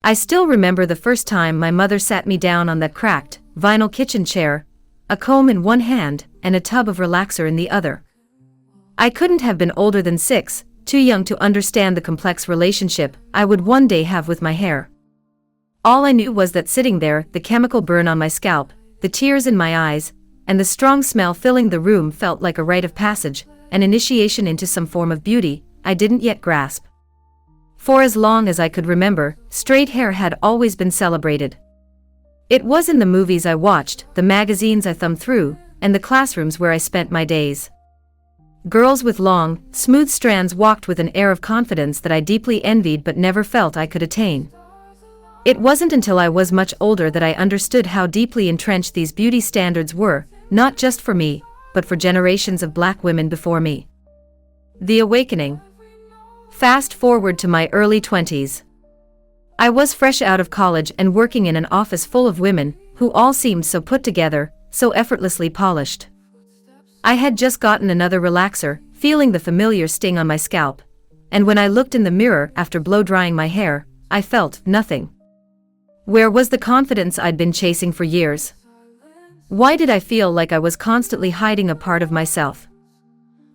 I still remember the first time my mother sat me down on that cracked, vinyl kitchen chair, a comb in one hand and a tub of relaxer in the other. I couldn't have been older than 6, too young to understand the complex relationship I would one day have with my hair. All I knew was that sitting there, the chemical burn on my scalp, the tears in my eyes, and the strong smell filling the room felt like a rite of passage, an initiation into some form of beauty I didn't yet grasp. For as long as I could remember, straight hair had always been celebrated. It was in the movies I watched, the magazines I thumbed through, and the classrooms where I spent my days. Girls with long, smooth strands walked with an air of confidence that I deeply envied but never felt I could attain. It wasn't until I was much older that I understood how deeply entrenched these beauty standards were, not just for me, but for generations of Black women before me. The awakening. Fast forward to my early 20s. I was fresh out of college and working in an office full of women who all seemed so put together, so effortlessly polished. I had just gotten another relaxer, feeling the familiar sting on my scalp, and when I looked in the mirror after blow-drying my hair, I felt nothing. Where was the confidence I'd been chasing for years? Why did I feel like I was constantly hiding a part of myself?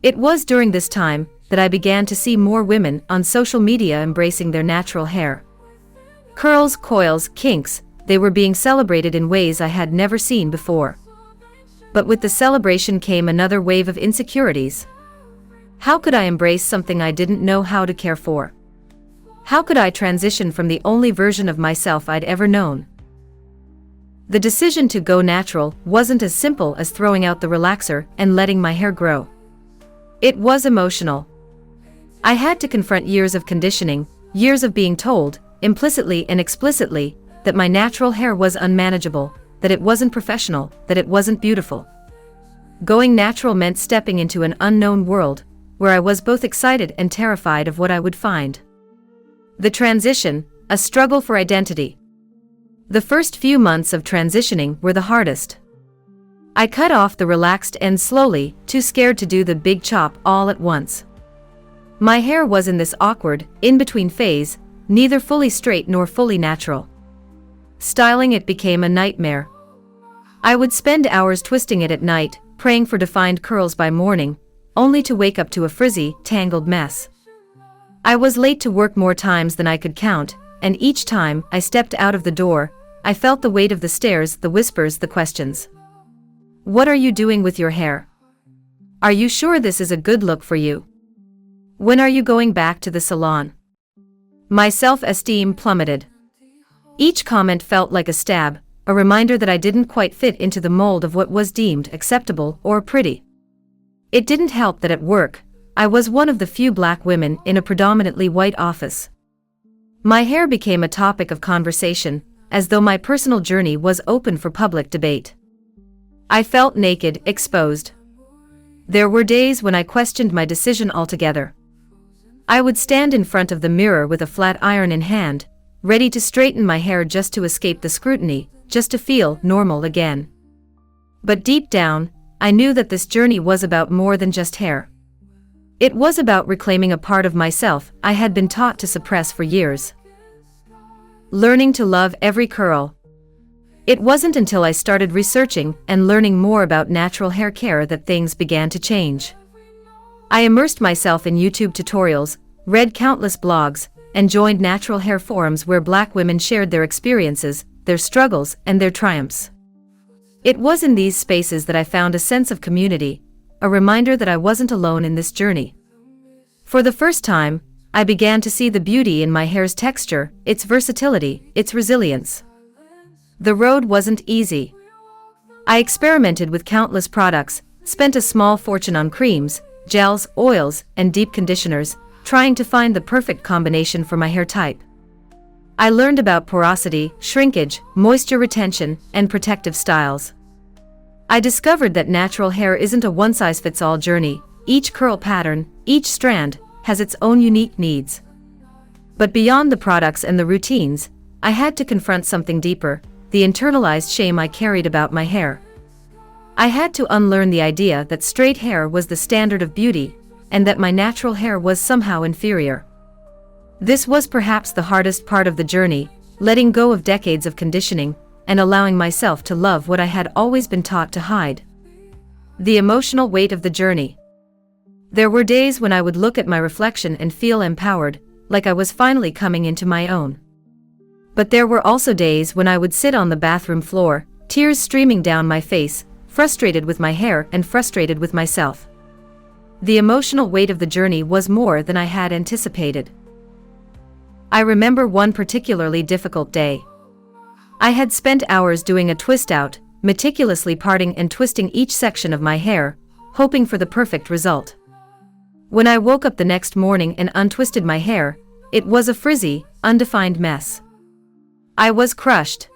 It was during this time that I began to see more women on social media embracing their natural hair. Curls, coils, kinks, they were being celebrated in ways I had never seen before. But with the celebration came another wave of insecurities. How could I embrace something I didn't know how to care for? How could I transition from the only version of myself I'd ever known? The decision to go natural wasn't as simple as throwing out the relaxer and letting my hair grow. It was emotional. I had to confront years of conditioning, years of being told, implicitly and explicitly, that my natural hair was unmanageable, that it wasn't professional, that it wasn't beautiful. Going natural meant stepping into an unknown world, where I was both excited and terrified of what I would find. The transition, a struggle for identity. The first few months of transitioning were the hardest. I cut off the relaxed end slowly, too scared to do the big chop all at once. My hair was in this awkward, in-between phase, neither fully straight nor fully natural. Styling it became a nightmare. I would spend hours twisting it at night, praying for defined curls by morning, only to wake up to a frizzy, tangled mess. I was late to work more times than I could count, and each time I stepped out of the door, I felt the weight of the stares, the whispers, the questions. What are you doing with your hair? Are you sure this is a good look for you? When are you going back to the salon? My self-esteem plummeted. Each comment felt like a stab, a reminder that I didn't quite fit into the mold of what was deemed acceptable or pretty. It didn't help that at work, I was one of the few Black women in a predominantly white office. My hair became a topic of conversation, as though my personal journey was open for public debate. I felt naked, exposed. There were days when I questioned my decision altogether. I would stand in front of the mirror with a flat iron in hand, ready to straighten my hair just to escape the scrutiny, just to feel normal again. But deep down, I knew that this journey was about more than just hair. It was about reclaiming a part of myself I had been taught to suppress for years. Learning to love every curl. It wasn't until I started researching and learning more about natural hair care that things began to change. I immersed myself in YouTube tutorials, read countless blogs, and joined natural hair forums where Black women shared their experiences, their struggles, and their triumphs. It was in these spaces that I found a sense of community, a reminder that I wasn't alone in this journey. For the first time, I began to see the beauty in my hair's texture, its versatility, its resilience. The road wasn't easy. I experimented with countless products, spent a small fortune on creams, gels, oils, and deep conditioners, trying to find the perfect combination for my hair type. I learned about porosity, shrinkage, moisture retention, and protective styles. I discovered that natural hair isn't a one-size-fits-all journey. Each curl pattern, each strand, has its own unique needs. But beyond the products and the routines, I had to confront something deeper, the internalized shame I carried about my hair. I had to unlearn the idea that straight hair was the standard of beauty, and that my natural hair was somehow inferior. This was perhaps the hardest part of the journey, letting go of decades of conditioning, and allowing myself to love what I had always been taught to hide. The emotional weight of the journey. There were days when I would look at my reflection and feel empowered, like I was finally coming into my own. But there were also days when I would sit on the bathroom floor, tears streaming down my face, frustrated with my hair and frustrated with myself. The emotional weight of the journey was more than I had anticipated. I remember one particularly difficult day. I had spent hours doing a twist out, meticulously parting and twisting each section of my hair, hoping for the perfect result. When I woke up the next morning and untwisted my hair, it was a frizzy, undefined mess. I was crushed.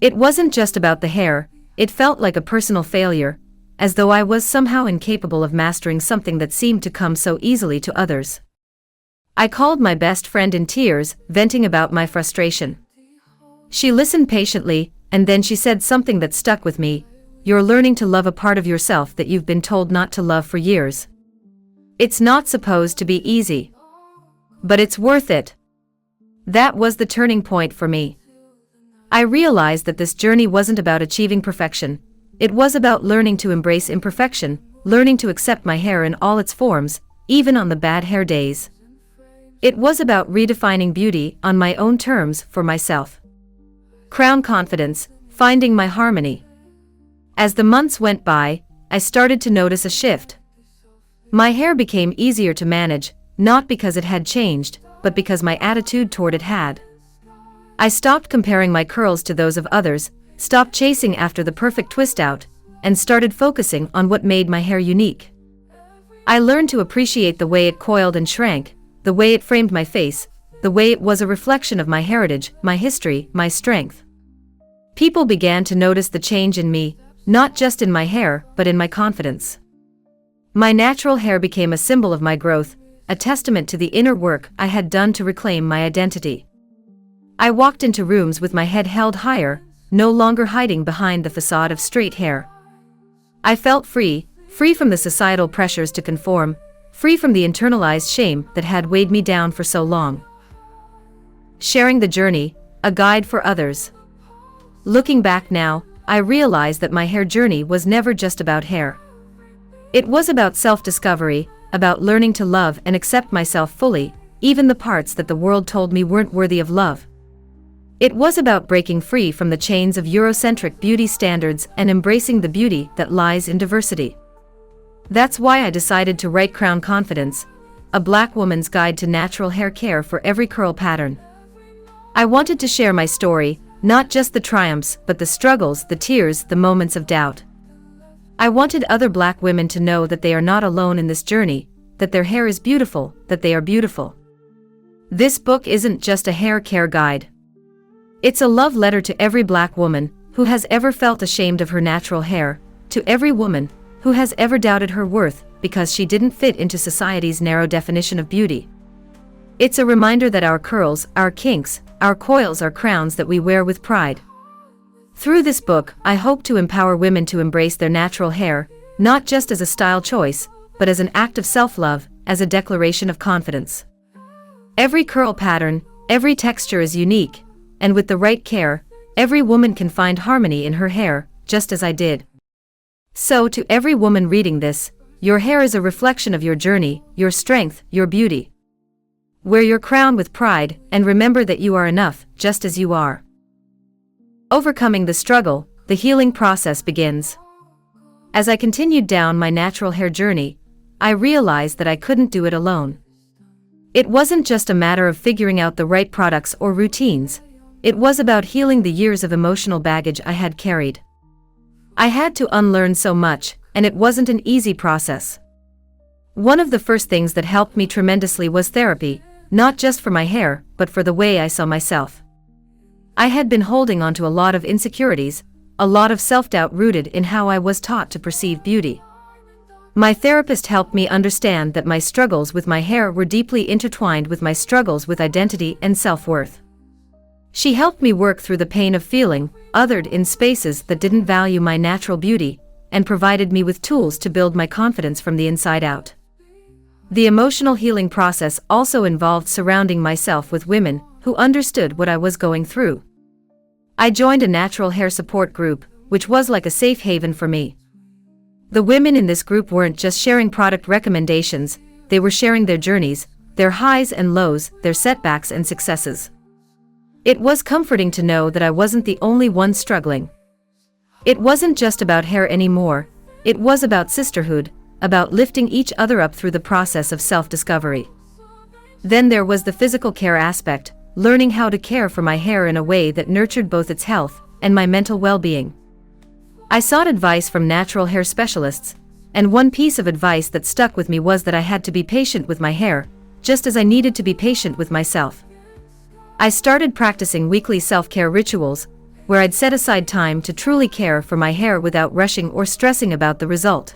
It wasn't just about the hair, it felt like a personal failure, as though I was somehow incapable of mastering something that seemed to come so easily to others. I called my best friend in tears, venting about my frustration. She listened patiently, and then she said something that stuck with me: "You're learning to love a part of yourself that you've been told not to love for years. It's not supposed to be easy. But it's worth it." That was the turning point for me. I realized that this journey wasn't about achieving perfection. It was about learning to embrace imperfection, learning to accept my hair in all its forms, even on the bad hair days. It was about redefining beauty on my own terms for myself. Crown confidence, finding my harmony. As the months went by, I started to notice a shift. My hair became easier to manage, not because it had changed, but because my attitude toward it had. I stopped comparing my curls to those of others, stopped chasing after the perfect twist out, and started focusing on what made my hair unique. I learned to appreciate the way it coiled and shrank, the way it framed my face, the way it was a reflection of my heritage, my history, my strength. People began to notice the change in me, not just in my hair, but in my confidence. My natural hair became a symbol of my growth, a testament to the inner work I had done to reclaim my identity. I walked into rooms with my head held higher, no longer hiding behind the facade of straight hair. I felt free from the societal pressures to conform, free from the internalized shame that had weighed me down for so long. Sharing the journey, a guide for others. Looking back now, I realize that my hair journey was never just about hair. It was about self-discovery, about learning to love and accept myself fully, even the parts that the world told me weren't worthy of love. It was about breaking free from the chains of Eurocentric beauty standards and embracing the beauty that lies in diversity. That's why I decided to write Crown Confidence, a Black woman's guide to natural hair care for every curl pattern. I wanted to share my story, not just the triumphs, but the struggles, the tears, the moments of doubt. I wanted other Black women to know that they are not alone in this journey, that their hair is beautiful, that they are beautiful. This book isn't just a hair care guide. It's a love letter to every Black woman who has ever felt ashamed of her natural hair, to every woman who has ever doubted her worth because she didn't fit into society's narrow definition of beauty. It's a reminder that our curls, our kinks, our coils are crowns that we wear with pride. Through this book, I hope to empower women to embrace their natural hair, not just as a style choice, but as an act of self-love, as a declaration of confidence. Every curl pattern, every texture is unique, and with the right care, every woman can find harmony in her hair, just as I did. So to every woman reading this, your hair is a reflection of your journey, your strength, your beauty. Wear your crown with pride, and remember that you are enough, just as you are. Overcoming the struggle, the healing process begins. As I continued down my natural hair journey, I realized that I couldn't do it alone. It wasn't just a matter of figuring out the right products or routines, it was about healing the years of emotional baggage I had carried. I had to unlearn so much, and it wasn't an easy process. One of the first things that helped me tremendously was therapy, not just for my hair, but for the way I saw myself. I had been holding on to a lot of insecurities, a lot of self-doubt rooted in how I was taught to perceive beauty. My therapist helped me understand that my struggles with my hair were deeply intertwined with my struggles with identity and self-worth. She helped me work through the pain of feeling othered in spaces that didn't value my natural beauty, and provided me with tools to build my confidence from the inside out. The emotional healing process also involved surrounding myself with women who understood what I was going through. I joined a natural hair support group, which was like a safe haven for me. The women in this group weren't just sharing product recommendations, they were sharing their journeys, their highs and lows, their setbacks and successes. It was comforting to know that I wasn't the only one struggling. It wasn't just about hair anymore, it was about sisterhood, about lifting each other up through the process of self-discovery. Then there was the physical care aspect, learning how to care for my hair in a way that nurtured both its health and my mental well-being. I sought advice from natural hair specialists, and one piece of advice that stuck with me was that I had to be patient with my hair, just as I needed to be patient with myself. I started practicing weekly self-care rituals, where I'd set aside time to truly care for my hair without rushing or stressing about the result.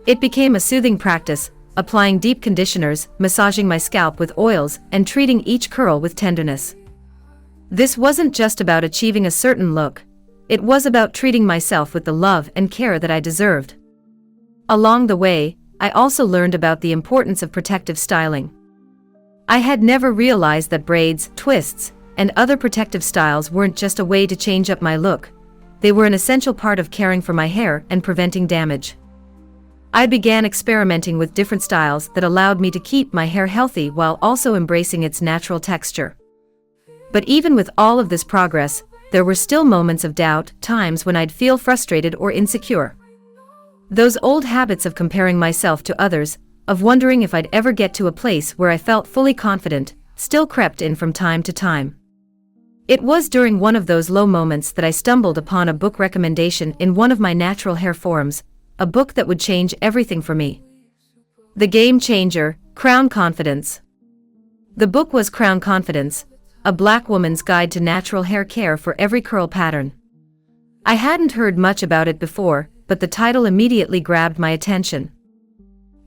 It became a soothing practice, applying deep conditioners, massaging my scalp with oils, and treating each curl with tenderness. This wasn't just about achieving a certain look, it was about treating myself with the love and care that I deserved. Along the way, I also learned about the importance of protective styling. I had never realized that braids, twists, and other protective styles weren't just a way to change up my look, they were an essential part of caring for my hair and preventing damage. I began experimenting with different styles that allowed me to keep my hair healthy while also embracing its natural texture. But even with all of this progress, there were still moments of doubt, times when I'd feel frustrated or insecure. Those old habits of comparing myself to others, of wondering if I'd ever get to a place where I felt fully confident, still crept in from time to time. It was during one of those low moments that I stumbled upon a book recommendation in one of my natural hair forums, a book that would change everything for me. The Game Changer, Crown Confidence. The book was Crown Confidence, a Black woman's guide to natural hair care for every curl pattern. I hadn't heard much about it before, but the title immediately grabbed my attention.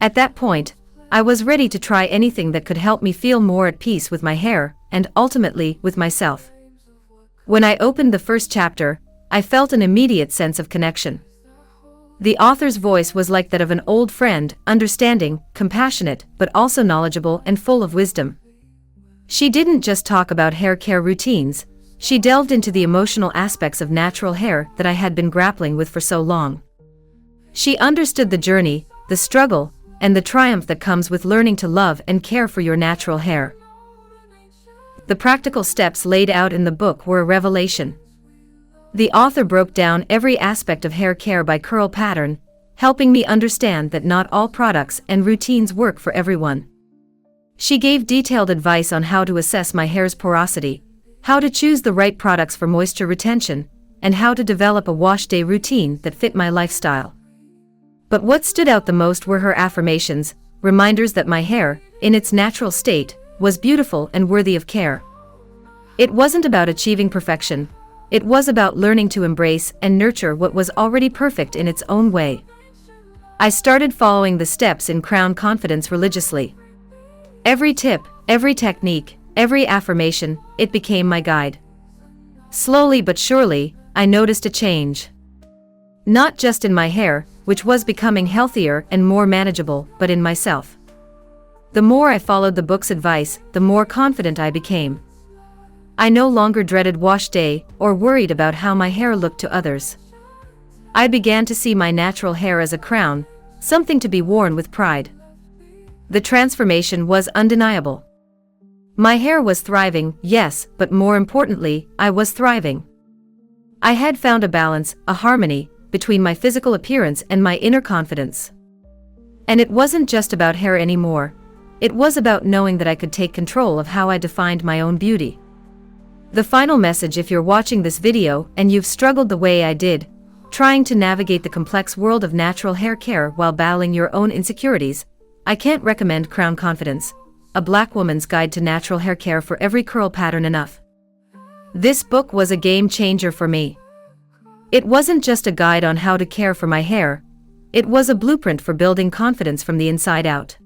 At that point, I was ready to try anything that could help me feel more at peace with my hair, and ultimately, with myself. When I opened the first chapter, I felt an immediate sense of connection. The author's voice was like that of an old friend, understanding, compassionate, but also knowledgeable and full of wisdom. She didn't just talk about hair care routines, she delved into the emotional aspects of natural hair that I had been grappling with for so long. She understood the journey, the struggle, and the triumph that comes with learning to love and care for your natural hair. The practical steps laid out in the book were a revelation. The author broke down every aspect of hair care by curl pattern, helping me understand that not all products and routines work for everyone. She gave detailed advice on how to assess my hair's porosity, how to choose the right products for moisture retention, and how to develop a wash day routine that fit my lifestyle. But what stood out the most were her affirmations, reminders that my hair, in its natural state, was beautiful and worthy of care. It wasn't about achieving perfection, it was about learning to embrace and nurture what was already perfect in its own way. I started following the steps in Crown Confidence religiously. Every tip, every technique, every affirmation, it became my guide. Slowly but surely, I noticed a change. Not just in my hair, which was becoming healthier and more manageable, but in myself. The more I followed the book's advice, the more confident I became. I no longer dreaded wash day or worried about how my hair looked to others. I began to see my natural hair as a crown, something to be worn with pride. The transformation was undeniable. My hair was thriving, yes, but more importantly, I was thriving. I had found a balance, a harmony, between my physical appearance and my inner confidence. And it wasn't just about hair anymore, it was about knowing that I could take control of how I defined my own beauty. The final message: if you're watching this video and you've struggled the way I did, trying to navigate the complex world of natural hair care while battling your own insecurities, I can't recommend Crown Confidence, a Black woman's guide to natural hair care for every curl pattern enough. This book was a game changer for me. It wasn't just a guide on how to care for my hair, it was a blueprint for building confidence from the inside out.